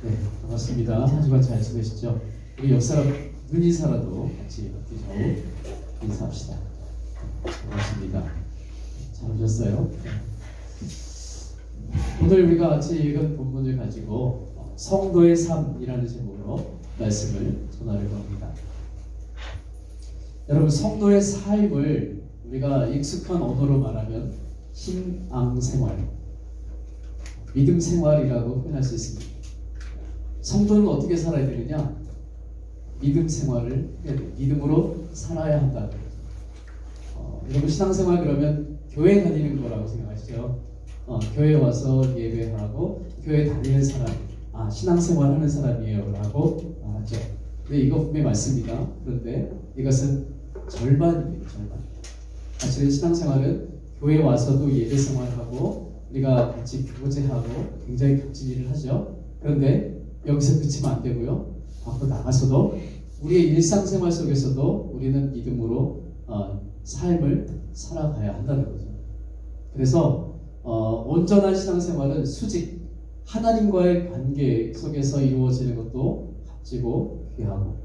네, 반갑습니다. 한 주간 잘 지내셨죠? 우리 옆 사람 눈인사라도 같이 어깨 좌우 인사합시다. 반갑습니다. 잘 오셨어요? 네. 오늘 우리가 같이 읽은 본문을 가지고 성도의 삶이라는 제목으로 말씀을 전하려고 합니다. 여러분, 성도의 삶을 우리가 익숙한 언어로 말하면 신앙생활, 믿음생활이라고 표현할 수 있습니다. 성도는 어떻게 살아야 되느냐? 믿음 생활을 해야 돼요. 믿음으로 살아야 한다. 여러분, 신앙생활 그러면 교회 다니는 거라고 생각하시죠? 교회 와서 예배하고 교회 다니는 사람, 신앙생활 하는 사람이에요 라고 말하죠. 근데 이거 분명히 맞습니다. 그런데 이것은 절반입니다. 절반. 사실은 신앙생활은 교회 와서도 예배 생활하고 우리가 같이 교제하고 굉장히 값진 일을 하죠. 그런데 여기서 그치면 안 되고요. 밖으로 나가서도 우리의 일상생활 속에서도 우리는 믿음으로 삶을 살아가야 한다는 거죠. 그래서 온전한 신앙생활은 수직, 하나님과의 관계 속에서 이루어지는 것도 값지고 귀하고,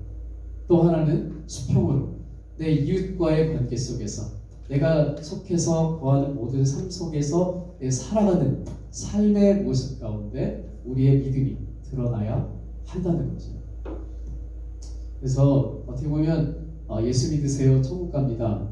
또 하나는 수평으로 내 이웃과의 관계 속에서 내가 속해서 거하는 모든 삶 속에서 살아가는 삶의 모습 가운데 우리의 믿음이 드러나야 한다는 거죠. 그래서 어떻게 보면 예수 믿으세요, 천국 갑니다.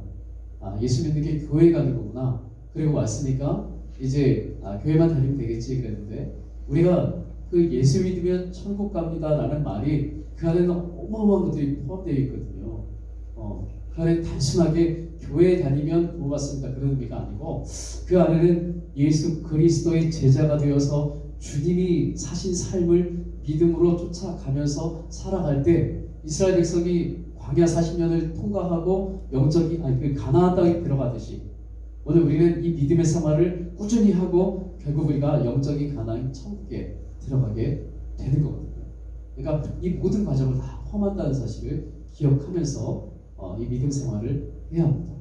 예수 믿는 게 교회 가는 거구나. 그리고 왔으니까 이제 교회만 다니면 되겠지 그랬는데, 우리가 그 예수 믿으면 천국 갑니다 라는 말이 그 안에는 어마어마한 것들이 포함되어 있거든요. 그 안에 단순하게 교회 다니면 구원받습니다 그런 의미가 아니고, 그 안에는 예수 그리스도의 제자가 되어서 주님이 사신 삶을 믿음으로 쫓아가면서 살아갈 때 이스라엘 백성이 광야 40년을 통과하고 가나안 땅에 들어가듯이 오늘 우리는 이 믿음의 생활을 꾸준히 하고 결국 우리가 영적인 가나안 천국에 들어가게 되는 거거든요. 그러니까 이 모든 과정을 다 포함한다는 사실을 기억하면서 이 믿음 생활을 해야 합니다.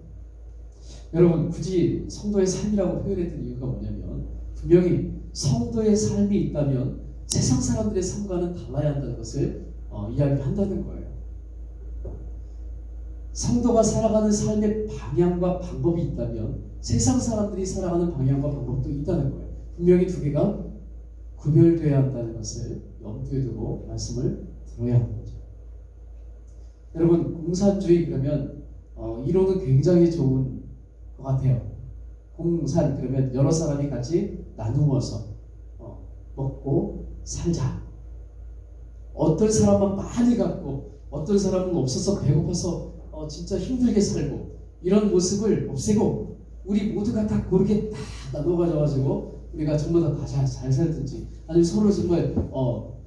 여러분, 굳이 성도의 삶이라고 표현했던 이유가 뭐냐면, 분명히 성도의 삶이 있다면 세상 사람들의 삶과는 달라야 한다는 것을 이야기한다는 거예요. 성도가 살아가는 삶의 방향과 방법이 있다면 세상 사람들이 살아가는 방향과 방법도 있다는 거예요. 분명히 두 개가 구별되어야 한다는 것을 염두에 두고 말씀을 들어야 하는 거죠. 여러분, 공산주의 그러면 이론은 굉장히 좋은 것 같아요. 공산 그러면 여러 사람이 같이 나누어서 먹고 살자. 어떤 사람은 많이 갖고 어떤 사람은 없어서 배고파서 진짜 힘들게 살고, 이런 모습을 없애고 우리 모두가 다 그렇게 다 나눠 가져가지고 우리가 전부 다 잘 살든지, 아니면 서로 정말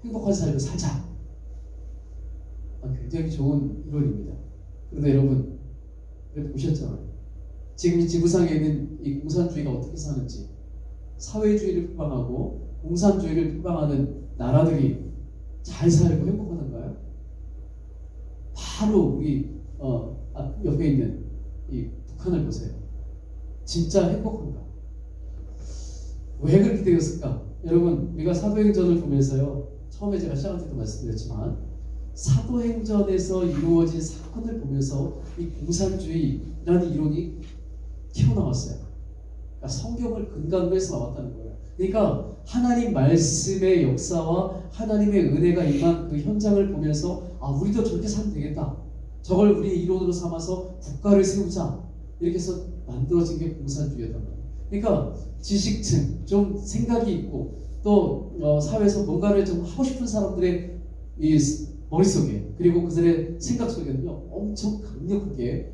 행복한 삶을 살자. 굉장히 좋은 이론입니다. 그런데 여러분, 보셨잖아요. 지금 이 지구상에 있는 이 공산주의가 어떻게 사는지, 사회주의를 표방하고 공산주의를 표방하는 나라들이 잘 살고 행복하던가요? 바로 우리 옆에 있는 이 북한을 보세요. 진짜 행복한가? 왜 그렇게 되었을까? 여러분, 우리가 사도행전을 보면서요, 처음에 제가 시작할 때도 말씀드렸지만 사도행전에서 이루어진 사건을 보면서 이 공산주의라는 이론이 튀어나왔어요. 그러니까 성경을 근간으로 해서 나왔다는 거예요. 그러니까 하나님 말씀의 역사와 하나님의 은혜가 임한 그 현장을 보면서 우리도 저렇게 살면 되겠다. 저걸 우리의 이론으로 삼아서 국가를 세우자. 이렇게 해서 만들어진 게 공산주의였단 말이에요. 그러니까 지식층, 좀 생각이 있고 또 사회에서 뭔가를 좀 하고 싶은 사람들의 이 머릿속에, 그리고 그들의 생각 속에는요 엄청 강력하게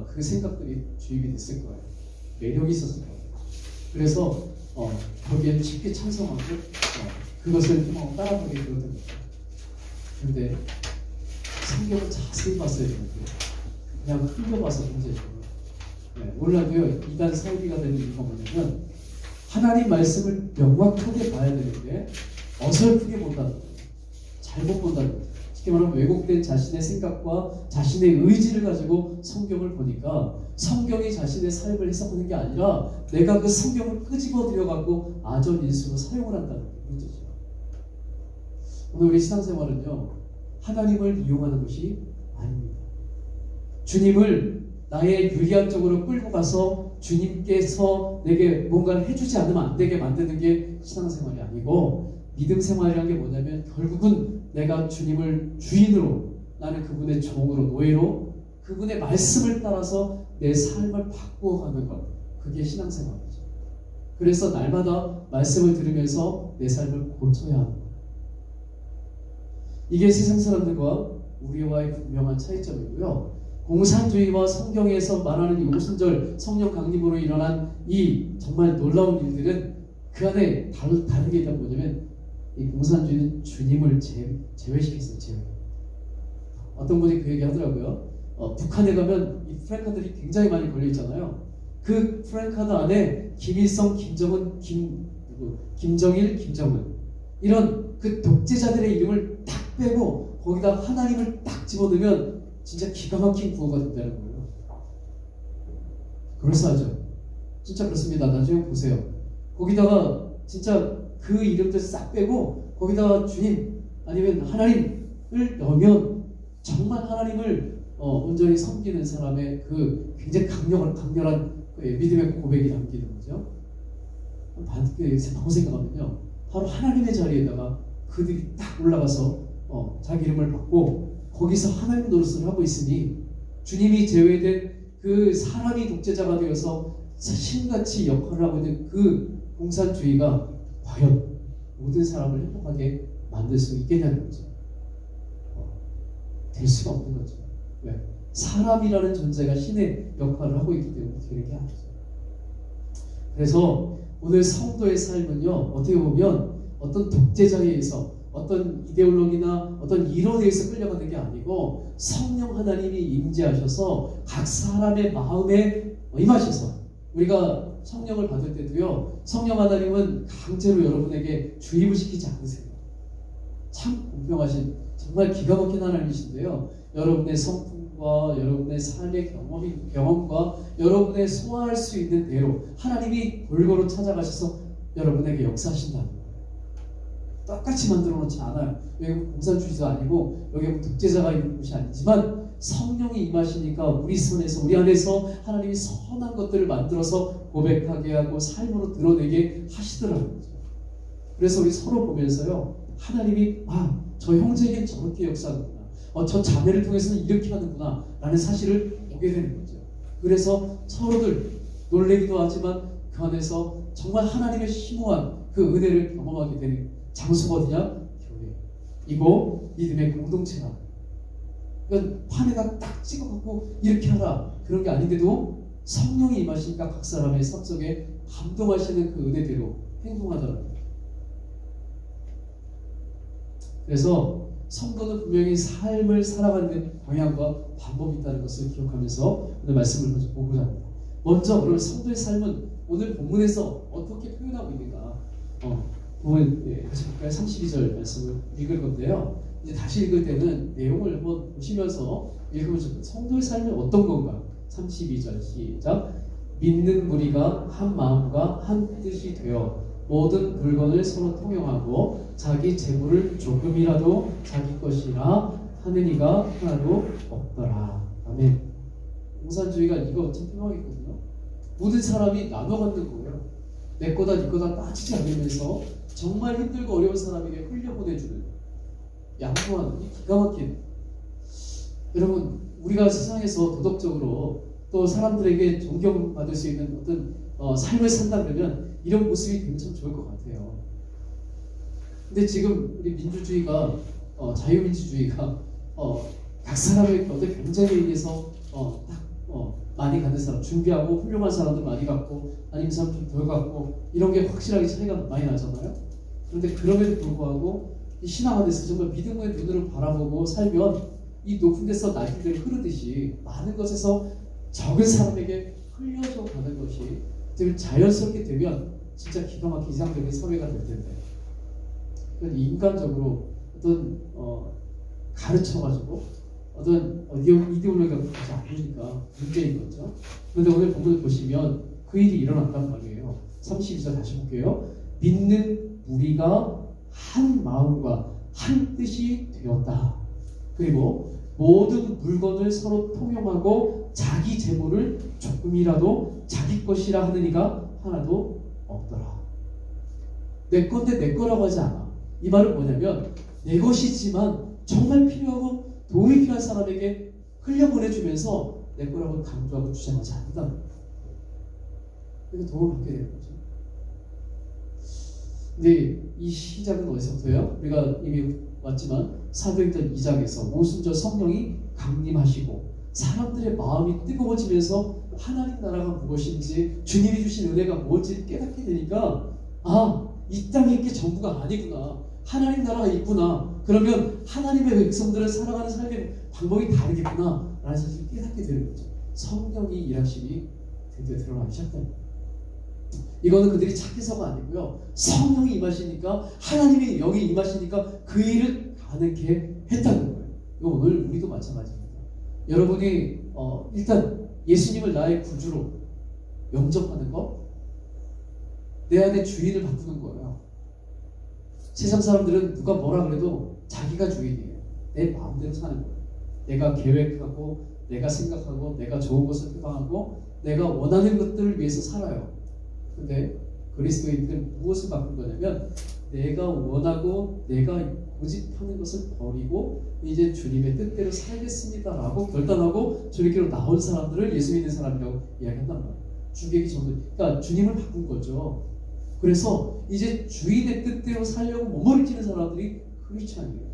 그 생각들이 주입이 됐을 거예요. 매력이 있었을 거예요. 그래서 거기에 쉽게 찬성하고 그것을 따라가게 되었던 거죠. 그런데 성경을 자세히 봤어야 되는데 그냥 흘려봐서 문제죠. 몰라도요, 이단 사이비가 되는 이유가 뭐냐면 하나님 말씀을 명확하게 봐야 되는데 어설프게 본다는 거예요. 잘못 본다는 거예요. 쉽게 말하면 왜곡된 자신의 생각과 자신의 의지를 가지고 성경을 보니까 성경이 자신의 삶을 해석하는 게 아니라 내가 그 성경을 끄집어 들여갖고 아전인수로 사용을 한다는 게 문제죠. 오늘 우리 신앙생활은요, 하나님을 이용하는 것이 아닙니다. 주님을 나의 유리한 쪽으로 끌고 가서 주님께서 내게 뭔가를 해주지 않으면 안 되게 만드는 게 신앙생활이 아니고, 믿음 생활이라는 게 뭐냐면 결국은 내가 주님을 주인으로, 나는 그분의 종으로, 노예로 그분의 말씀을 따라서 내 삶을 바꾸어가는 것, 그게 신앙생활이죠. 그래서 날마다 말씀을 들으면서 내 삶을 고쳐야 하는 것, 이게 세상 사람들과 우리와의 분명한 차이점이고요. 공산주의와 성경에서 말하는 이 오순절 성령 강림으로 일어난 이 정말 놀라운 일들은 그 안에 다른 게 있다면 뭐냐면, 이 공산주의는 주님을 제외시켰어요. 제외. 어떤 분이 그 얘기 하더라고요. 북한에 가면 이 프랭카드들이 굉장히 많이 걸려 있잖아요. 그 프랭카드 안에 김일성, 김정은, 김정일, 김정은, 이런 그 독재자들의 이름을 딱 빼고 거기다 하나님을 딱 집어넣으면 진짜 기가 막힌 구호가 된다는 거예요. 그럴싸하죠. 진짜 그렇습니다. 나중에 보세요. 거기다가 진짜 그 이름들 싹 빼고 거기다가 주님 아니면 하나님을 넣으면 정말 하나님을 온전히 섬기는 사람의 그 굉장히 강렬한 믿음의 고백이 담기는 거죠. 바로 생각하면요, 바로 하나님의 자리에다가 그들이 딱 올라가서 자기 이름을 받고 거기서 하나님 노릇을 하고 있으니, 주님이 제외된 그 사람이 독재자가 되어서 신같이 역할을 하고 있는 그 공산주의가 과연 모든 사람을 행복하게 만들 수 있겠냐는 거죠. 될 수가 없는 거죠. 왜? 사람이라는 존재가 신의 역할을 하고 있기 때문에 되는 게 아니죠. 그래서 오늘 성도의 삶은요, 어떻게 보면 어떤 독재자에 의해서, 어떤 이데올로기나 어떤 이론에 의해서 끌려가는 게 아니고, 성령 하나님이 임재하셔서 각 사람의 마음에 임하셔서, 우리가 성령을 받을 때도요, 성령 하나님은 강제로 여러분에게 주입을 시키지 않으세요. 참 공평하신, 정말 기가 막힌 하나님이신데요, 여러분의 성품과 여러분의 삶의 경험과 여러분의 소화할 수 있는 대로 하나님이 골고루 찾아가셔서 여러분에게 역사하신다는 거예요. 똑같이 만들어 놓지 않아요. 외국 공산주의도 아니고 여기 독재자가 있는 곳이 아니지만 성령이 임하시니까 우리 손에서, 우리 안에서 하나님이 선한 것들을 만들어서 고백하게 하고 삶으로 드러내게 하시더라고요. 그래서 우리 서로 보면서요, 하나님이 저 형제에겐 저렇게 역사하는구나, 저 자매를 통해서는 이렇게 하는구나 라는 사실을 보게 되는 거죠. 그래서 서로들 놀래기도 하지만 그 안에서 정말 하나님의 심오한 그 은혜를 경험하게 되는 장소가 어디냐? 교회. 이거 믿음의 공동체라. 그러니까 판에다 딱 찍어갖고 이렇게 하라 그런 게 아닌데도 성령이 임하시니까 각 사람의 삶 속에 감동하시는 그 은혜대로 행동하더라고요. 그래서 성도는 분명히 삶을 살아가는 방향과 방법이 있다는 것을 기억하면서 오늘 말씀을 보고자 합니다. 먼저 그럼 성도의 삶은 오늘 본문에서 어떻게 표현하고 있는가? 보면 다시 볼까요? 32절 말씀을 읽을 건데요. 이제 다시 읽을 때는 내용을 한번 보시면서 읽으면 좋습니다. 성도의 삶은 어떤 건가? 32절 시작. 믿는 무리가 한 마음과 한 뜻이 되어 모든 물건을 서로 통용하고 자기 재물을 조금이라도 자기 것이라 하는 이가 하나도 없더라. 아멘. 공산주의가 이거 참 표명이거든요. 모든 사람이 나눠 갖는 거예요. 내 거다 네 거다 따지지 않으면서 정말 힘들고 어려운 사람에게 흘려보내주는 양보하는 이 기가 막힌. 여러분, 우리가 세상에서 도덕적으로 또 사람들에게 존경받을 수 있는 어떤 삶을 산다 그러면 이런 모습이 굉장히 좋을 것 같아요. 근데 지금 우리 민주주의가 자유민주주의가 각 사람의 어떤 경쟁에 의해서 많이 갖는 사람, 준비하고 훌륭한 사람들 많이 갖고 아니면 사람 좀 덜 갖고 이런 게 확실하게 차이가 많이 나잖아요. 그런데 그럼에도 불구하고 이 신앙 안에서 정말 믿음의 눈으로 바라보고 살면 이 높은 데서 낮은 데로 흐르듯이 많은 것에서 적은 사람에게 흘려져 가는 것이 자연스럽게 되면 진짜 기가 막힌 이상적인 사회가 될 텐데, 인간적으로 어떤 가르쳐가지고 어떤 이데올로기가 그렇지 않으니까 문제인 거죠. 그런데 오늘 본문을 보시면 그 일이 일어났단 말이에요. 32절 다시 볼게요. 믿는 우리가 한 마음과 한 뜻이 되었다. 그리고 모든 물건을 서로 통용하고 자기 재물을 조금이라도 자기 것이라 하는 이가 하나도 없더라. 내 건데 내 거라고 하지 않아. 이 말은 뭐냐면 내 것이지만 정말 필요하고 도움이 필요한 사람에게 흘려보내주면서 내 거라고 강조하고 주장하지 않는다는 거예요. 그래서 도움을 받게 되는 거죠. 근데 이 시작은 어디서부터요? 우리가 이미 왔지만 사도행전 2장에서 오순절 성령이 강림하시고 사람들의 마음이 뜨거워지면서 하나님 나라가 무엇인지 주님이 주신 은혜가 무엇인지 깨닫게 되니까 이 땅에 있게 전부가 아니구나. 하나님 나라가 있구나. 그러면 하나님의 백성들은 살아가는 삶의 방법이 다르겠구나 라는 사실을 깨닫게 되는 거죠. 성령이 일하심이 드디어 드러나기 시작합니다. 이거는 그들이 착해서가 아니고요. 성령이 임하시니까 하나님의 영이 임하시니까 그 일을 가능케 했다는 거예요. 이거 오늘 우리도 마찬가지입니다. 여러분이 일단 예수님을 나의 구주로 영접하는 것, 내 안에 주인을 바꾸는 거예요. 세상 사람들은 누가 뭐라 그래도 자기가 주인이에요. 내 마음대로 사는 거예요. 내가 계획하고 내가 생각하고 내가 좋은 것을 표방하고 내가 원하는 것들을 위해서 살아요. 근데 그리스도인들은 무엇을 바꾼 거냐면 내가 원하고 내가 고집하는 것을 버리고 이제 주님의 뜻대로 살겠습니다 라고 결단하고 주님께로 나온 사람들을 예수 믿는 사람이라고 이야기한단 말이에요. 주객이 전부, 그러니까 주님을 바꾼 거죠. 그래서 이제 주인의 뜻대로 살려고 몸부림치는 사람들이 크리스찬이에요.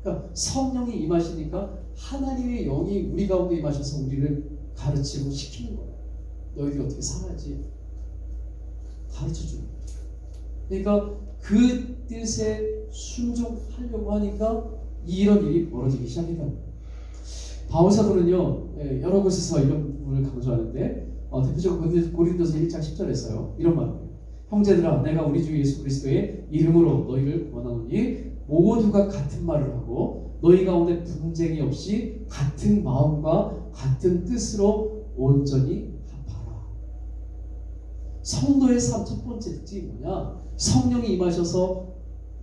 그러니까 성령이 임하시니까 하나님의 영이 우리 가운데 임하셔서 우리를 가르치고 시키는 거예요. 너희들이 어떻게 살아야지 가르쳐주는 거죠. 그러니까 그 뜻에 순종하려고 하니까 이런 일이 벌어지기 시작합니다. 바울 사도는요 여러 곳에서 이런 부분을 강조하는데 대표적으로 고린도서 1장 10절에서요 이런 말입니다. 형제들아 내가 우리 주 예수 그리스도의 이름으로 너희를 권하노니 모두가 같은 말을 하고 너희 가운데 분쟁이 없이 같은 마음과 같은 뜻으로 온전히 합하라. 성도의 삶 첫 번째 특징이 뭐냐? 성령이 임하셔서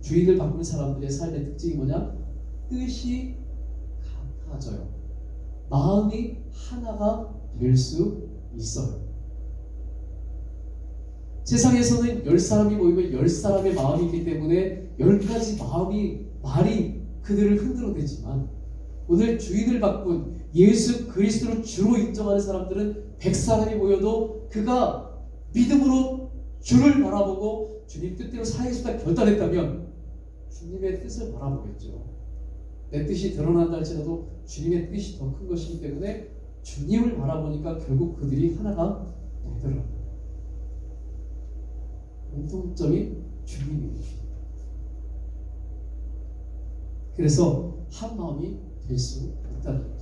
주인을 바꾸는 사람들의 삶의 특징이 뭐냐? 뜻이 같아져요. 마음이 하나가 될 수 있어요. 세상에서는 10사람이 모이면 10사람의 마음이 있기 때문에 10가지 말이 그들을 흔들어대지만 오늘 주인을 바꾼 예수 그리스도를 주로 인정하는 사람들은 100사람이 모여도 그가 믿음으로 주를 바라보고 주님 뜻대로 살겠다 결단했다면 주님의 뜻을 바라보겠죠. 내 뜻이 드러난다 할지라도 주님의 뜻이 더 큰 것이기 때문에 주님을 바라보니까 결국 그들이 하나가 되더라고요. 공통점이 주님이에요. 그래서 한 마음이 될 수 있다는 거죠.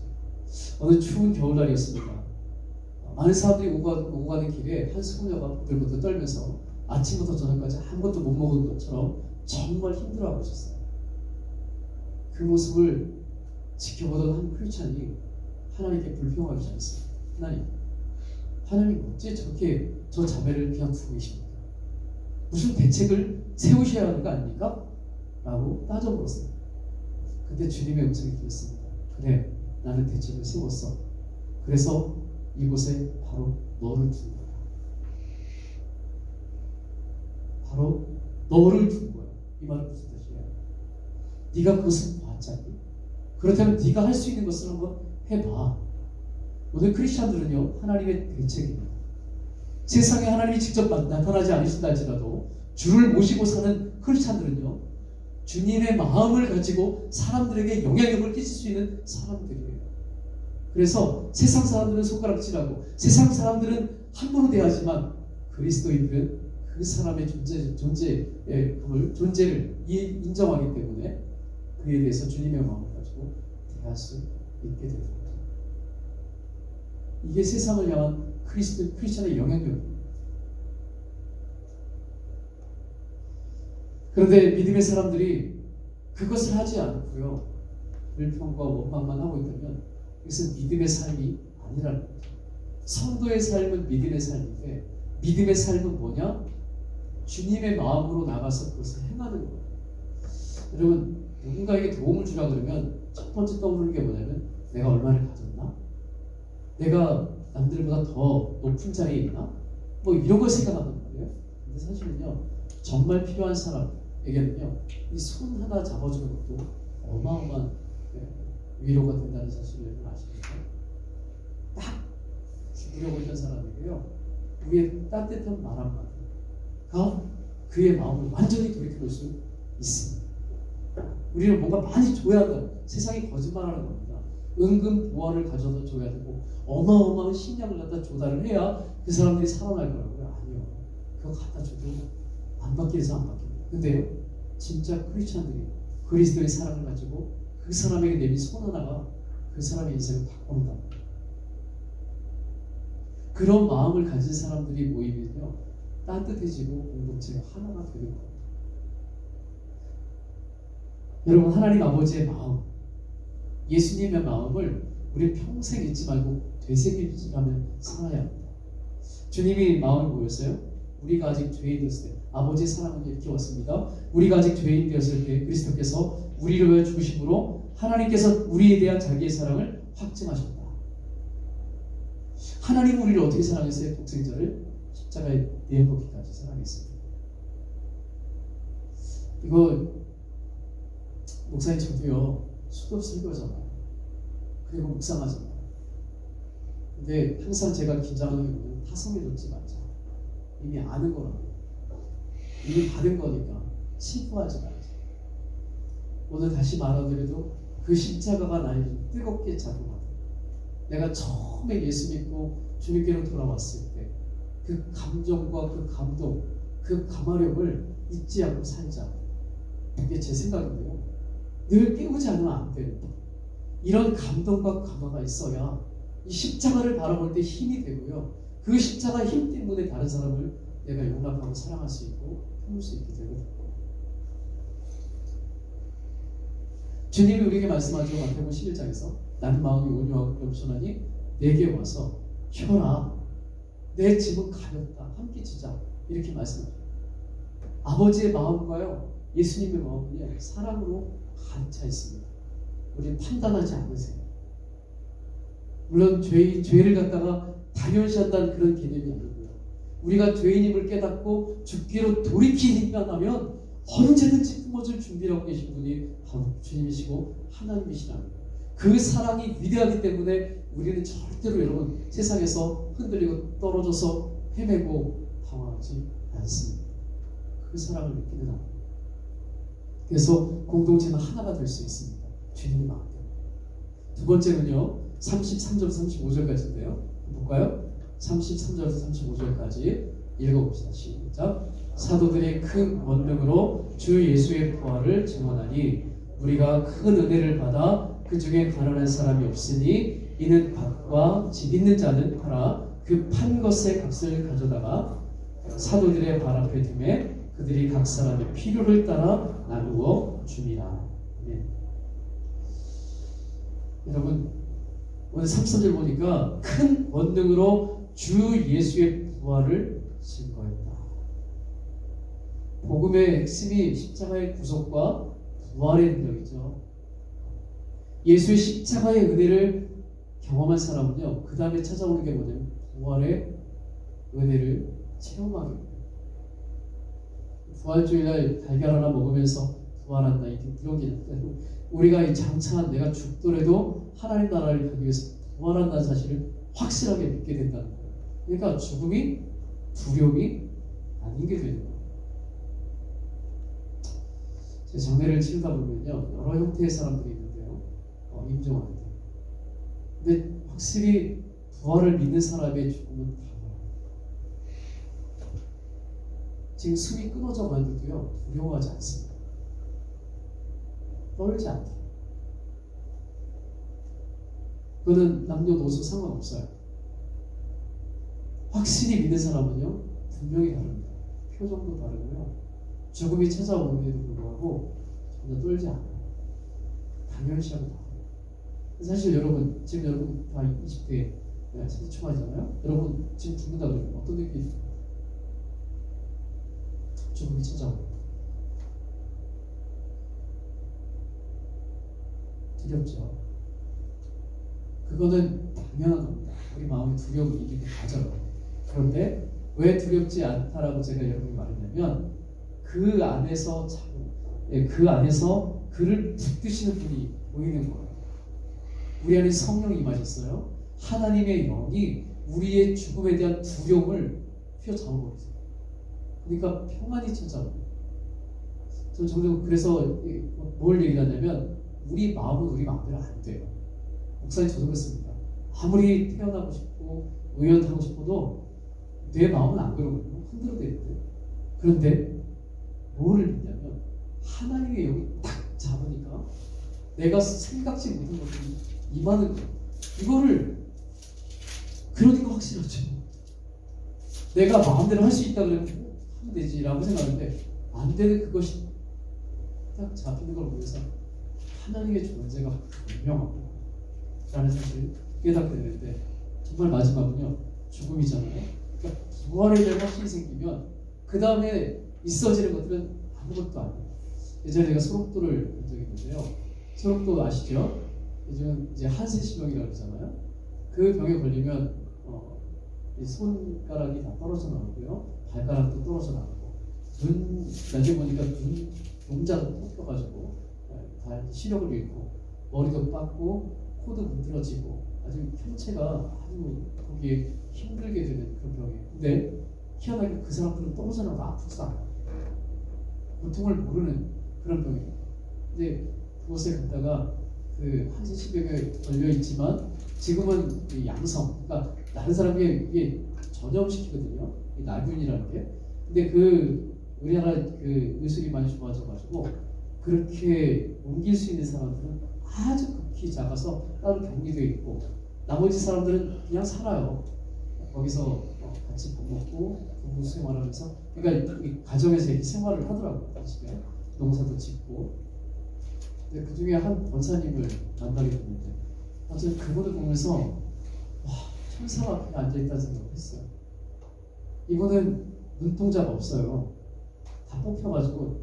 어느 추운 겨울날이었습니다. 많은 사람들이 오고 가는 길에 한 소녀가 보들보들 떨면서 아침부터 저녁까지 아무것도 못 먹은 것처럼 정말 힘들어하고 있었어요. 그 모습을 지켜보던 한 크리스찬이 하나님께 불평하기 시작했어요. 하나님 어째 저렇게 저 자매를 그냥 두고 계십니까? 무슨 대책을 세우셔야 하는 거 아닙니까? 라고 따져물었어요. 근데 주님의 음성이 들렸습니다. 그래, 나는 대책을 세웠어. 그래서 이곳에 바로 너를 둔 거야. 바로 너를 둔 거야. 이 말은 무슨 뜻이에요? 네가 그것을 봤잖니? 그렇다면 네가 할 수 있는 것을 한번 해봐. 오늘 크리스찬들은요 하나님의 대책입니다. 세상에 하나님이 직접 나타나지 않으신다 할지라도 주를 모시고 사는 크리스찬들은요 주님의 마음을 가지고 사람들에게 영향력을 끼칠 수 있는 사람들이에요. 그래서 세상 사람들은 손가락질하고 세상 사람들은 함부로 대하지만 그리스도인들은 그 사람의 존재를 인정하기 때문에 그에 대해서 주님의 마음을 가지고 대할 수 있게 되는 거죠. 이게 세상을 향한 크리스천의 영향력입니다. 그런데 믿음의 사람들이 그것을 하지 않고요 불평과 원망만 하고 있다면 이것은 믿음의 삶이 아니라는 거죠. 성도의 삶은 믿음의 삶인데 믿음의 삶은 뭐냐? 주님의 마음으로 나가서 그것을 행하는 거예요. 여러분 누군가에게 도움을 주라 그러면 첫 번째 떠오르는 게 뭐냐면 내가 얼마를 가졌나? 내가 남들보다 더 높은 자리에 있나? 뭐 이런 걸 생각한단 말이에요. 근데 사실은요, 정말 필요한 사람에게는요, 이 손 하나 잡아주는 것도 어마어마한 위로가 된다는 사실을 여러분 아십니까? 딱 죽으려고 했던 사람에게요, 위에 따뜻한 말 한마디가 그의 마음을 완전히 돌이켜볼 수 있습니다. 우리는 뭔가 많이 줘야 한다. 세상이 거짓말하는 겁니다. 은근 보화를 가져다 줘야 되고 어마어마한 식량을 갖다 조달을 해야 그 사람들이 살아날 거라고요. 아니요. 그거 갖다 줘도 안 받기에서 안 받깁니다. 근데요, 진짜 크리스찬들이 그리스도의 사랑을 가지고 그 사람에게 내민 손 하나가 그 사람의 인생을 바꾼다. 그런 마음을 가진 사람들이 모이면요, 따뜻해지고 공동체가 하나가 되는 겁니다. 여러분, 하나님 아버지의 마음, 예수님의 마음을 우리 평생 잊지 말고 되새기면서 살아야 합니다. 주님이 마음을 보였어요. 우리가 아직 죄인 되었을 때 아버지의 사랑은 이렇게 왔습니다. 우리가 아직 죄인 되었을 때 그리스도께서 우리를 위하여 죽으심으로 하나님께서 우리에 대한 자기의 사랑을 확증하셨다. 하나님은 우리를 어떻게 사랑했어요? 독생자를 십자가에 내어놓기까지 사랑했습니다. 이거 목사님 저도요, 수도 설교하잖아요. 그리고 묵상하잖아요. 근데 항상 제가 긴장하는 게 뭐냐면 타성에 놓지 말자. 이미 아는 거라고. 이미 받은 거니까 치부하지 말자. 오늘 다시 말하더라도 그 십자가가 나를 좀 뜨겁게 작용하고, 내가 처음에 예수 믿고 주님께로 돌아왔을 때 그 감정과 그 감동, 그 감화력을 잊지 않고 살자. 그게 제 생각인데요. 늘 깨우지 않으면 안 된다. 이런 감동과 감화가 있어야 이 십자가를 바라볼 때 힘이 되고요. 그 십자가 힘 때문에 다른 사람을 내가 용납하고 사랑할 수 있고 품을 수 있게 되거든요. 주님이 우리에게 말씀하죠. 마태복음 11장에서 나는 마음이 온유하고 겸손하니 내게 와서 쉬어라. 내 짐은 가볍다. 함께 지자. 이렇게 말씀하죠. 아버지의 마음과요, 예수님의 마음은요, 사랑으로 가득 차 있습니다. 우리는 판단하지 않으세요. 물론 죄를 갖다가 당연시한다는 그런 개념이 아니고요. 우리가 죄인임을 깨닫고 죽기로 돌이키기만 하면 언제든지 품어줄 준비를 하고 계신 분이 바로 주님이시고 하나님이시라는 거예요. 그 사랑이 위대하기 때문에 우리는 절대로 여러분 세상에서 흔들리고 떨어져서 헤매고 당황하지 않습니다. 그 사랑을 느끼는 한. 그래서 공동체는 하나가 될 수 있습니다. 주님의 마음대로. 두 번째는요, 33절에서 35절까지인데요. 볼까요? 33절에서 35절까지 읽어봅시다. 시작. 사도들이 큰 권능으로 주 예수의 부활을 증언하니 우리가 큰 은혜를 받아 그 중에 가난한 사람이 없으니 이는 밭과 집 있는 자는 팔아 그 판 것의 값을 가져다가 사도들의 발 앞에 두매 그들이 각 사람의 필요를 따라 나누어 줍니다. 네. 여러분, 오늘 33절 보니까 큰 권능으로 주 예수의 부활을 증거했다. 복음의 핵심이 십자가의 구속과 부활의 능력이죠. 예수의 십자가의 은혜를 경험한 사람은요, 그 다음에 찾아오는 게 뭐냐면 부활의 은혜를 체험하게 됩니다. 부활주일날 달걀 하나 먹으면서 부활한다, 이런 게 우리가 이 장차한 내가 죽더라도 하나님 나라를 가기 위해서 부활한다는 사실을 확실하게 믿게 된다는 거예요. 그러니까 죽음이 두려움이 아닌 게 되는 거예요. 제 장례를 치르다 보면요, 여러 형태의 사람들이 있는데요, 임종하는데, 근데 확실히 부활을 믿는 사람의 죽음은 달라요. 지금 숨이 끊어져 가는데도요, 두려워하지 않습니다. 떨지 않대요. 그거는 남녀노소 상관없어요. 확실히 믿는 사람은요, 분명히 다릅니다. 표정도 다르고요, 죽음이 찾아오는데도 불구하고 전혀 떨지 않아요. 당연시하고 나와요. 사실 여러분, 지금 여러분 다 20대 초반이잖아요. 여러분 지금 죽는다 그러면 어떤 느낌이 들어요? 죽음이 찾아오고, 두렵죠. 그거는 당연한 겁니다. 우리 마음의 두려움이 이기게 맞아요. 그런데 왜 두렵지 않다라고 제가 여러분이 말했냐면 그 안에서 그 안에서 그를 붙드시는 분이 보이는 거예요. 우리 안에 성령이 임하셨어요. 하나님의 영이 우리의 죽음에 대한 두려움을 휘어잡아버리세요. 그러니까 평안이 찾아옵니다. 저는 종종 그래서 뭘 얘기하냐면 우리 마음은 우리 마음대로 안 돼요. 목사님 저도 그렇습니다. 아무리 태어나고 싶고 의연하고 싶어도 내 마음은 안 그러거든요. 흔들어대는데. 그런데 뭐를 믿냐면 하나님의 영이 딱 잡으니까 내가 생각지 못한 것들이 임하는 거예요. 이거를 그러니까 확실하죠. 내가 마음대로 할 수 있다 그러면 하면 되지라고 생각하는데 안 되는 그것이 딱 잡히는 걸 보면서 하나님의 존재가 분명하고 라는 사실을 깨닫게 되는데 정말 마지막은요 죽음이잖아요. 그러니까 부활에 대한 확신이 생기면 그 다음에 있어지는 것들은 아무것도 아니에요. 예전에 제가 소록도를 본 적이 있는데요. 소록도 아시죠? 요즘 이제 한세시병이라고 그러잖아요. 그 병에 걸리면 이 손가락이 다 떨어져 나오고요, 발가락도 떨어져 나오고, 눈 나중에 보니까 눈 동자도 뽑혀가지고 다 시력을 잃고, 머리도 빠고, 코도 문드러지고, 아주 형체가 아주 거기에 힘들게 되는 그런 병이에요. 근데 희한하게 그 사람들은 떨어져 나와도 아프지도 않아요. 고통을 모르는 그런 병이에요. 근데 그곳에 갔다가 그 한세시병에 걸려 있지만 지금은 이 양성, 그러니까 다른 사람에게 이게 전염시키거든요. 이 나균이라는 게. 근데 그 우리나라 그 의술이 많이 좋아져가지고 그렇게 옮길 수 있는 사람들은 아주 극히 작아서 따로 격리되어 있고 나머지 사람들은 그냥 살아요. 거기서 같이 밥 먹고 부부 생활하면서 그러니까 이 가정에서 이렇게 생활을 하더라고요. 집에 농사도 짓고. 근데 그 중에 한 권사님을 만나게 됐는데 저는 그분을 보면서 와, 천사 앞에 앉아있다는 생각을 했어요. 이분은 눈동자가 없어요. 다 뽑혀가지고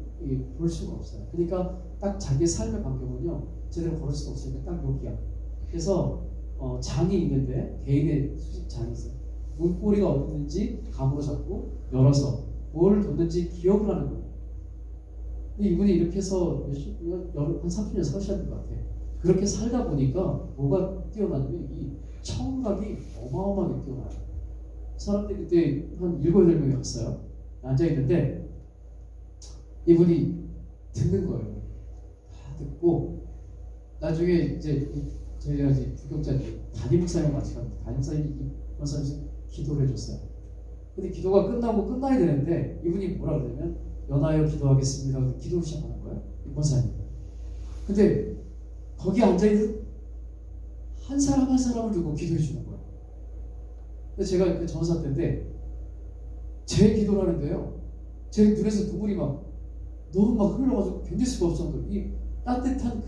볼 수가 없어요. 그러니까 딱 자기의 삶의 반경은요 제대로 걸을 수가 없으니까 딱 여기야. 그래서 장이 있는데 개인의 수집장이 있어요. 문고리가 어딨는지 감으로 잡고 열어서 뭘 뒀는지 기억을 하는 거예요. 근데 이분이 이렇게 해서 한 30년 사셨던 것 같아요. 그렇게 살다 보니까 뭐가 뛰어나냐면 이 청각이 어마어마하게 뛰어나요. 사람들이 그때 한 7, 8명이 왔어요. 앉아있는데 이분이 듣는 거예요. 다 듣고 나중에 이제 저희가 이제 부경자들 담임 목사님 같이 갔는데 담임 목사님이 기도를 해줬어요. 근데 기도가 끝나고 끝나야 되는데 이분이 뭐라 그러냐면 연하여 기도하겠습니다. 기도를 시작하는 거예요. 이 목사님. 근데 거기 앉아있는 한 사람 한 사람을 두고 기도해 주는 거예요. 근데 제가 그 전사 때인데 제 기도를 하는데요. 제 눈에서 눈물이 막 너무 막 흘러가지고 견딜 수가 없을 정도로 이 따뜻한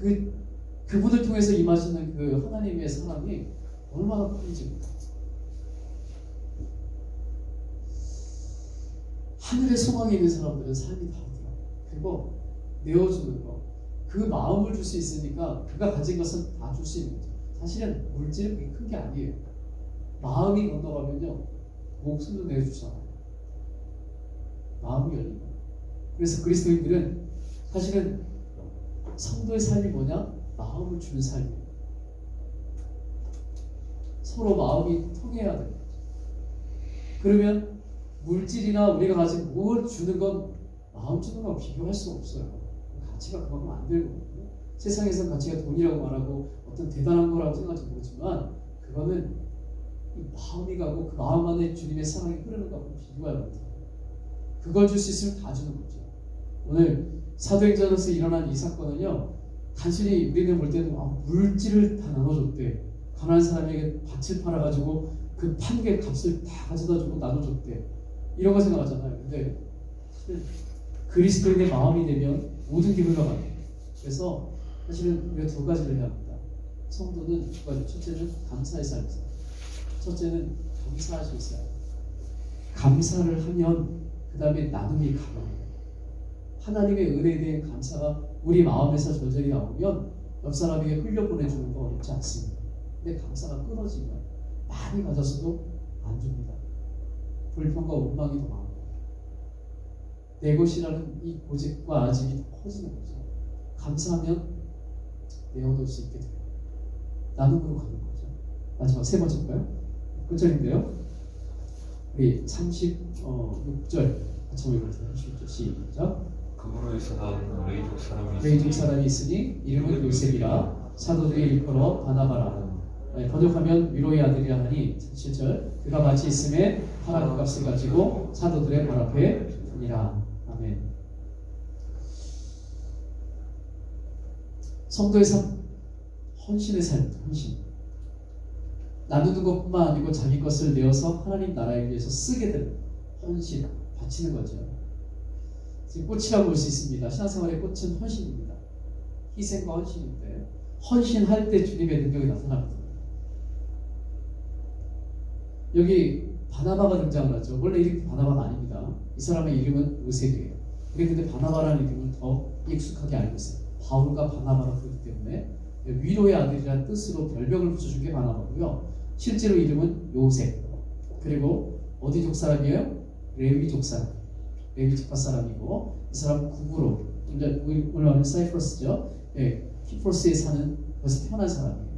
그분을 통해서 임하시는 그 하나님의 사랑이 얼마나 큰지. 하늘의 소망이 있는 사람들은 삶이 다르더라고요. 그리고 내어주는 거, 그 마음을 줄 수 있으니까 그가 가진 것은 다 줄 수 있는 거죠. 사실은 물질은 그렇게 큰 게 아니에요. 마음이 건너가면요 목숨도 내주잖아요. 마음이 열린 거예요. 그래서 그리스도인들은 사실은 성도의 삶이 뭐냐? 마음을 주는 삶이에요. 서로 마음이 통해야 돼요. 그러면 물질이나 우리가 가진 뭘 주는 건 마음 주는 거랑 비교할 수 없어요. 가치가 그만큼 안 되거든요. 세상에서 가치가 돈이라고 말하고 어떤 대단한 거라고 생각할지 모르지만 그거는 이 마음이 가고 그 마음 안에 주님의 사랑이 흐르는 거하고 비교할 수 없어요. 그걸 줄 수 있으면 다 주는 거죠. 오늘 사도행전에서 일어난 이 사건은요 단순히 우리는 볼 때는 물질을 다 나눠줬대. 가난한 사람에게 밭을 팔아가지고 그 판게 값을 다 가져다주고 나눠줬대. 이런 거 생각하잖아요. 근데 그리스도인의 마음이 되면 모든 게 흘러가요. 그래서 사실은 우리가 두 가지를 해야 합니다. 성도는 두 가지. 첫째는 감사의 삶이죠. 첫째는 감사할 수 있어요. 감사를 하면 그 다음에 나눔이 가능해요. 하나님의 은혜에 대한 감사가 우리 마음에서 절절히 나오면 옆 사람에게 흘려보내주는 거 어렵지 않습니다. 근데 감사가 끊어지면 많이 가져서도 안 줍니다. 불평과 원망이 더 많고 내 것이라는 이 고집과 아집이 더 커지는 거죠. 감사하면 내어놓을 수 있게 돼요. 나눔으로 가는 거죠. 마지막 세 번째 볼까요? 끝절인데요. 우리 36절 같이 읽어보세요. 36절 시작. 그거로 있어서 레이족 사람이 있으니 이름은 요셉이라 사도들이 일컬어 바나바라. 번역하면 위로의 아들이라 하니 37절 그가 마치 있음에 파란 그 값을 가지고 사도들의 발 앞에 두니라. 아멘. 성도의 삶, 헌신의 삶, 헌신. 나누는 것뿐만 아니고 자기 것을 내어서 하나님 나라에 위해서 쓰게 되는 헌신, 바치는 거죠. 지금 꽃이라고 볼 수 있습니다. 신앙생활의 꽃은 헌신입니다. 희생과 헌신인데 헌신할 때 주님의 능력이 나타납니다. 여기 바나바가 등장을 하죠. 원래 이름이 바나바가 아닙니다. 이 사람의 이름은 요셉이에요. 근데 바나바라는 이름을 더 익숙하게 알고 있어요. 바울과 바나바가 그렇기 때문에 위로의 아들이라는 뜻으로 별명을 붙여준 게 바나바고요. 실제로 이름은 요셉. 그리고 어디족 사람이에요? 레위족 사람. 레위 지파 사람이고 이 사람은 국으로 오늘 말하는 사이프러스죠. 키프로스에 사는 것에서 태어난 사람이에요.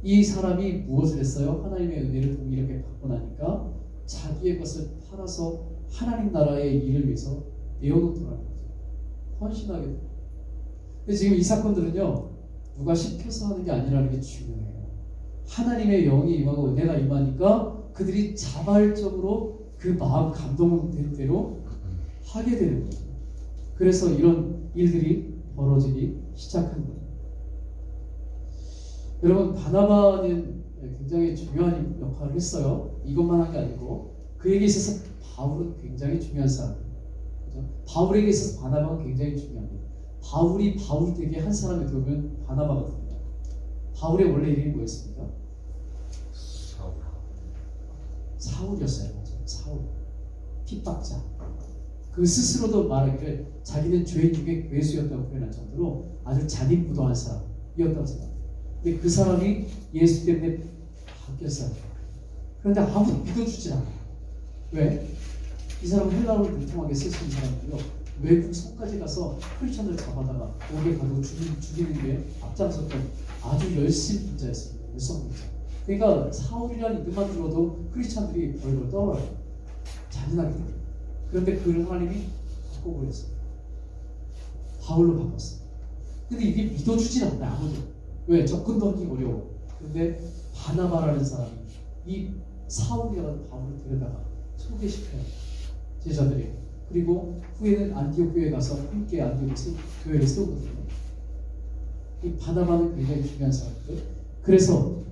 이 사람이 무엇을 했어요? 하나님의 은혜를 동일하게 받고 나니까 자기의 것을 팔아서 하나님 나라의 일을 위해서 내어놓더라는 거죠. 헌신하게 돼요. 근데 지금 이 사건들은요, 누가 시켜서 하는 게 아니라는 게 중요해요. 하나님의 영이 임하고 은혜가 임하니까 그들이 자발적으로 그 마음 감동된 대로 하게 되는 거죠. 그래서 이런 일들이 벌어지기 시작한 거예요. 여러분, 바나바는 굉장히 중요한 역할을 했어요. 이것만 한 게 아니고 그에게 있어서 바울은 굉장히 중요한 사람이에요. 그렇죠? 바울에게 있어서 바나바가 굉장히 중요합니다. 바울이 바울 되게 한 사람이 되면 바나바가 됩니다. 바울의 원래 이름이 뭐였습니까? 사울이었어요. 맞아요. 사울. 핍박자. 그 스스로도 말하기를 자기는 죄인 중에 괴수였다고 표현할 정도로 아주 잔인무도한 사람이었다고 생각합니다. 근데 그 사람이 예수 때문에 바뀌었어요. 그런데 아무도 믿어주질 않아요. 왜? 이 사람은 헬라어를 능통하게 쓸 수 있는 사람이고요. 외국 성까지 가서 크리스천을 잡아다가 옥에 가두고 죽이는 게 앞장섰던 아주 열심 분자였습니다. 열성분자. 그러니까 사울이라는 이름만 들어도 크리스천들이 벌벌 떨어요. 잔인하게. 그런데 그를 하나님이 바꿔버렸어요. 바울로 바꿨어요. 근데 이게 믿어주진 않아요. 아무도. 왜? 접근도 하기 어려워. 그런데 바나바라는 사람이 이 사울이라는 바울을 데려다가 소개시켜요. 제자들이. 그리고 후에는 안디옥 교회에 가서 함께 안디옥 교회를 세우거든요. 이 바나바는 굉장히 중요한 사람들. 그래서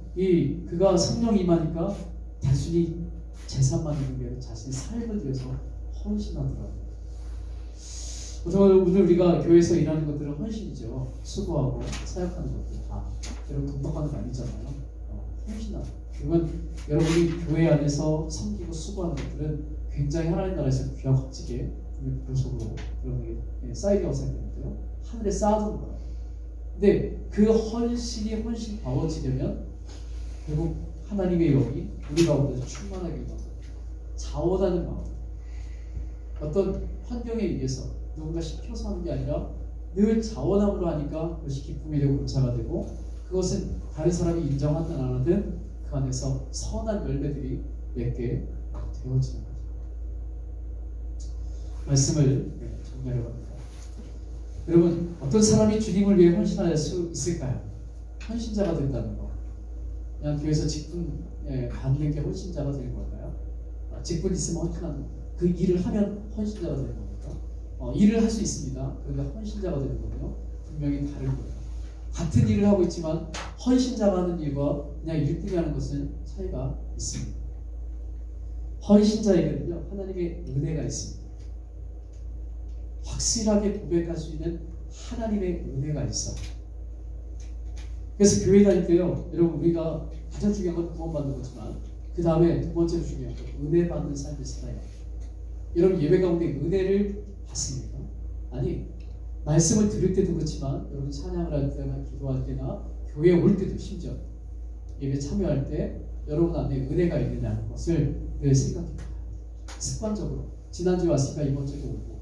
그가 성령이 임하니까 단순히 재산만 있는 게 아니라 자신의 삶을 위해서 헌신하더라고요. 오늘 우리가 교회에서 일하는 것들은 헌신이죠. 수고하고 사역하는 것들 다. 여러분 돈 받는 거 아니잖아요. 헌신하고. 그러면 여러분이 교회 안에서 섬기고 수고하는 것들은 굉장히 하나님 나라에서 귀하고 값지게 보석으로 여러분에게 쌓이게 생각되는데요. 하늘에 쌓아두는 거예요. 근데 그 헌신이 헌신 바워지려면 결국 하나님의 영이 우리 가운데서 충만하게 되는 거예요. 자원하는 마음. 어떤 환경에 의해서 누군가 시켜서 하는 게 아니라 늘 자원함으로 하니까 그것이 기쁨이 되고 감사가 되고 그것은 다른 사람이 인정하든 안 하든 그 안에서 선한 열매들이 맺게 되어지는 거죠. 말씀을 정리하려고 합니다. 여러분, 어떤 사람이 주님을 위해 헌신할 수 있을까요? 헌신자가 된다는 거. 그냥 교회에서 직분 받는 게 헌신자가 되는 걸까요? 직분 있으면 헌신하는 거. 그 일을 하면 헌신자가 되는 겁니까? 일을 할 수 있습니다. 그런데 헌신자가 되는 거는요, 분명히 다른 거예요. 같은 일을 하고 있지만 헌신자가 하는 일과 그냥 일꾼이 하는 것은 차이가 있습니다. 헌신자에게는요, 하나님의 은혜가 있습니다. 확실하게 고백할 수 있는 하나님의 은혜가 있어요. 그래서 교회 다닐 때요, 여러분 우리가 가장 중요한 건 구원받는 거지만 그 다음에 두 번째로 중요한 건 은혜 받는 삶을 살아야 해요. 여러분 예배 가운데 은혜를 받습니까? 아니, 말씀을 들을 때도 그렇지만 여러분 찬양을 할 때나 기도할 때나 교회에 올 때도 심지어 예배 참여할 때 여러분 안에 은혜가 있느냐는 것을 늘 생각해요. 습관적으로 지난주에 왔으니까 이번 주도 오고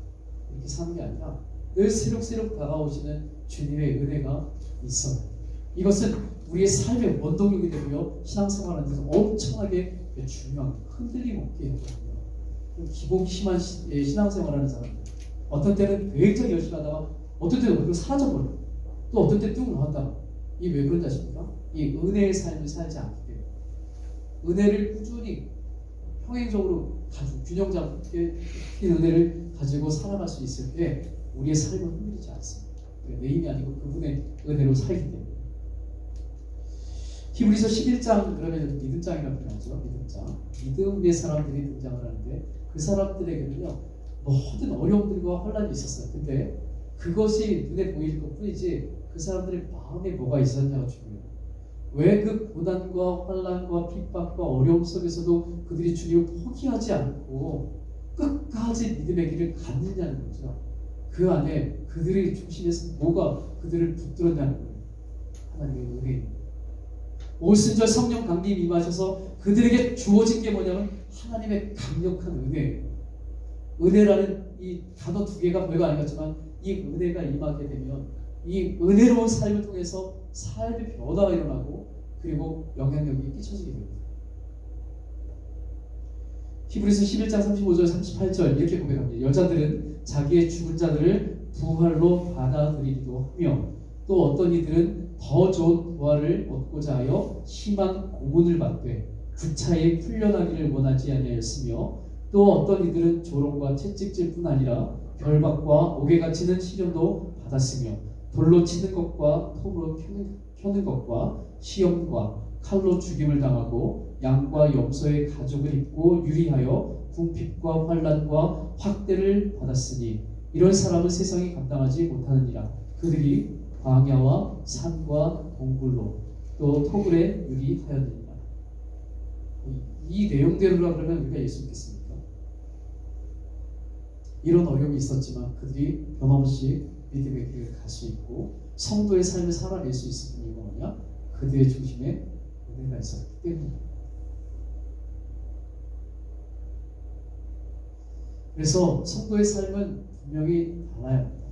이렇게 사는 게 아니라 늘 새록새록 다가오시는 주님의 은혜가 있어요. 이것은 우리의 삶의 원동력이 되고요. 신앙생활하는 데서 엄청나게 중요한 흔들림 없게 해거든요. 기복 심한 신앙생활하는 사람들 어떤 때는 굉장히 열심히 하다가 어떤 때는 오히려 사라져버려. 또 어떤 때 뚝 나왔다가 이 왜 그런지 아십니까? 이 은혜의 삶을 살지 않기 때문에 은혜를 꾸준히 평행적으로 가지고 균형 잡게 은혜를 가지고 살아갈 수 있을 때 우리의 삶은 흔들리지 않습니다. 내 힘이 아니고 그분의 은혜로 살기 때문에. 히브리서 11장 그러면 믿음장이라고 표현하죠. 믿음장. 믿음의 사람들이 등장을 하는데 그 사람들에게는요 모든 어려움들과 혼란이 있었어요. 근데 그것이 눈에 보일 것 뿐이지 그 사람들의 마음에 뭐가 있었냐가 중요해요. 왜 그 고난과 환난과 핍박과 어려움 속에서도 그들이 주님을 포기하지 않고 끝까지 믿음의 길을 갔느냐는 거죠. 그 안에 그들의 중심에서 뭐가 그들을 붙들었냐는 거예요. 하나님의 은혜입니다. 오순절 성령 강림이 임하셔서 그들에게 주어진 게 뭐냐면 하나님의 강력한 은혜예요. 은혜라는 이 단어 두 개가 별거 아니겠지만 이 은혜가 임하게 되면 이 은혜로운 삶을 통해서 삶의 변화가 일어나고 그리고 영향력이 끼쳐지게 됩니다. 히브리서 11장 35절 38절 이렇게 고백합니다. 여자들은 자기의 죽은 자들을 부활로 받아들이기도 하며 또 어떤 이들은 더 좋은 부활을 얻고자 하여 심한 고문을 받되 구차히 풀려나기를 원하지 아니하였으며 또 어떤 이들은 조롱과 채찍질뿐 아니라 결박과 옥에 치는 시련도 받았으며 돌로 치는 것과 톱으로 켜는 것과 시험과 칼로 죽임을 당하고 양과 염소의 가죽을 입고 유리하여 궁핍과 환난과 확대를 받았으니 이런 사람은 세상이 감당하지 못하느니라. 그들이 광야와 산과 동굴로 또 토굴에 유리하였느니라. 이 내용대로라 그러면 우리가 예수 믿겠습니까? 이런 어려움이 있었지만 그들이 변함없이 믿음의 길을 갈 수 있고 성도의 삶을 살아낼 수 있었던 이유가 뭐냐? 그들의 중심에 은혜가 있었기 때문입니다. 그래서 성도의 삶은 분명히 달라야 합니다.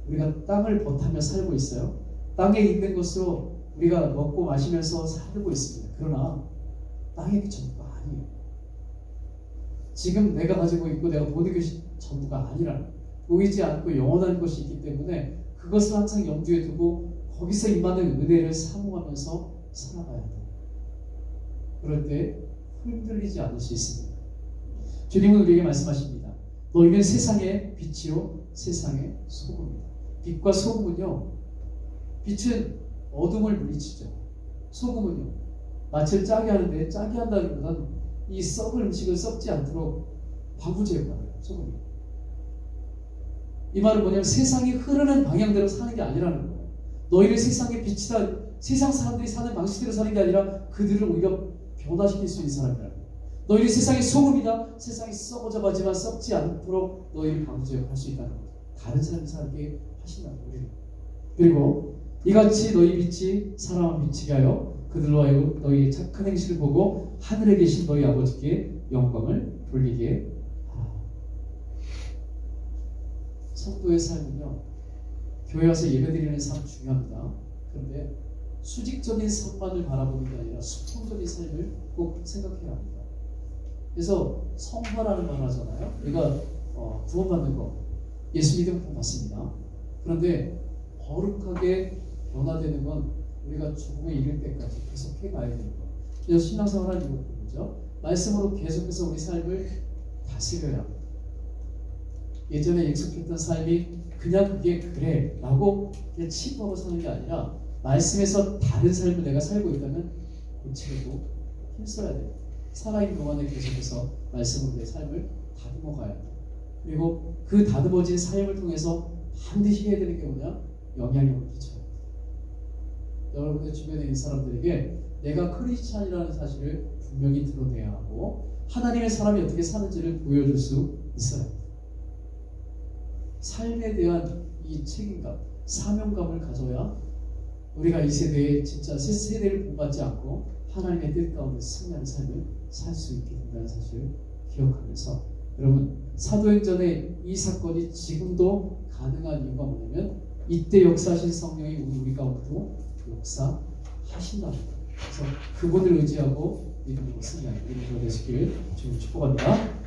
우리가 땅을 버타며 살고 있어요. 땅에 있는 것으로 우리가 먹고 마시면서 살고 있습니다. 그러나 땅의 전부가 아니에요. 지금 내가 가지고 있고 내가 보는 것이 전부가 아니라 보이지 않고 영원한 것이 있기 때문에 그것을 항상 염두에 두고 거기서 임하는 은혜를 사모하면서 살아가야 돼요. 그럴 때 흔들리지 않을 수 있습니다. 주님은 우리에게 말씀하십니다. 너희는 세상의 빛이요 세상의 소금이다. 빛과 소금은요, 빛은 어둠을 물리치죠. 소금은요, 맛을 짜게 하는데 짜게 한다기보다는 이 썩을 음식을 썩지 않도록 방부제를 받아요. 소금이. 이 말은 뭐냐면 세상이 흐르는 방향대로 사는 게 아니라는 거예요. 너희는 세상의 빛이다. 세상 사람들이 사는 방식대로 사는 게 아니라 그들을 오히려 변화시킬 수 있는 사람이라는 거예요. 너희는 세상의 소금이다. 세상이 썩어져 가지만 썩지 않도록 너희를 방부제할 수 있다는 거예요. 다른 삶을 살게 하신다는 거예요. 그리고 이같이 너희 빛이 사람을 비치게 하여 그들로 하여금 너희의 착한 행실을 보고 하늘에 계신 너희 아버지께 영광을 돌리게 하라. 성도의 삶은요, 교회 와서 예배드리는 삶 중요합니다. 그런데 수직적인 삶만을 바라보는 게 아니라 수평적인 삶을 꼭 생각해야 합니다. 그래서 성화라는 말을 하잖아요. 우리가 구원받는 거, 예수 믿으면 구원 받습니다. 그런데 거룩하게 변화되는 건 우리가 죽음에 이를 때까지 계속 해가야 되는 거예요. 그래서 신앙생활 하는 이유가 뭐죠? 말씀으로 계속해서 우리 삶을 다스려야 합니다. 예전에 익숙했던 삶이 그냥 그게 그래 라고 그냥 치부하고 사는 게 아니라 말씀에서 다른 삶을 내가 살고 있다면 고치려고 힘써야 돼요. 살아있는 동안에 계속해서 말씀으로 내 삶을 다듬어 가야 돼요. 그리고 그 다듬어진 삶을 통해서 반드시 해야 되는 게 뭐냐? 영향력을 끼쳐야 돼요. 여러분의 주변에 있는 사람들에게 내가 크리스찬이라는 사실을 분명히 드러내야 하고 하나님의 사람이 어떻게 사는지를 보여줄 수 있어야 합니다. 삶에 대한 이 책임감, 사명감을 가져야 우리가 이 세대에 진짜 새 세대를 본받지 않고 하나님의 뜻 가운데 승리하는 삶을 살 수 있게 된다는 사실을 기억하면서 여러분 사도행전의 이 사건이 지금도 가능한 이유가 뭐냐면 이때 역사하신 성령이 우리 가운데도 역사하신다는 거예요. 그래서 그분을 의지하고 믿음으로 승리하는 우리 되시길 주님 축복합니다.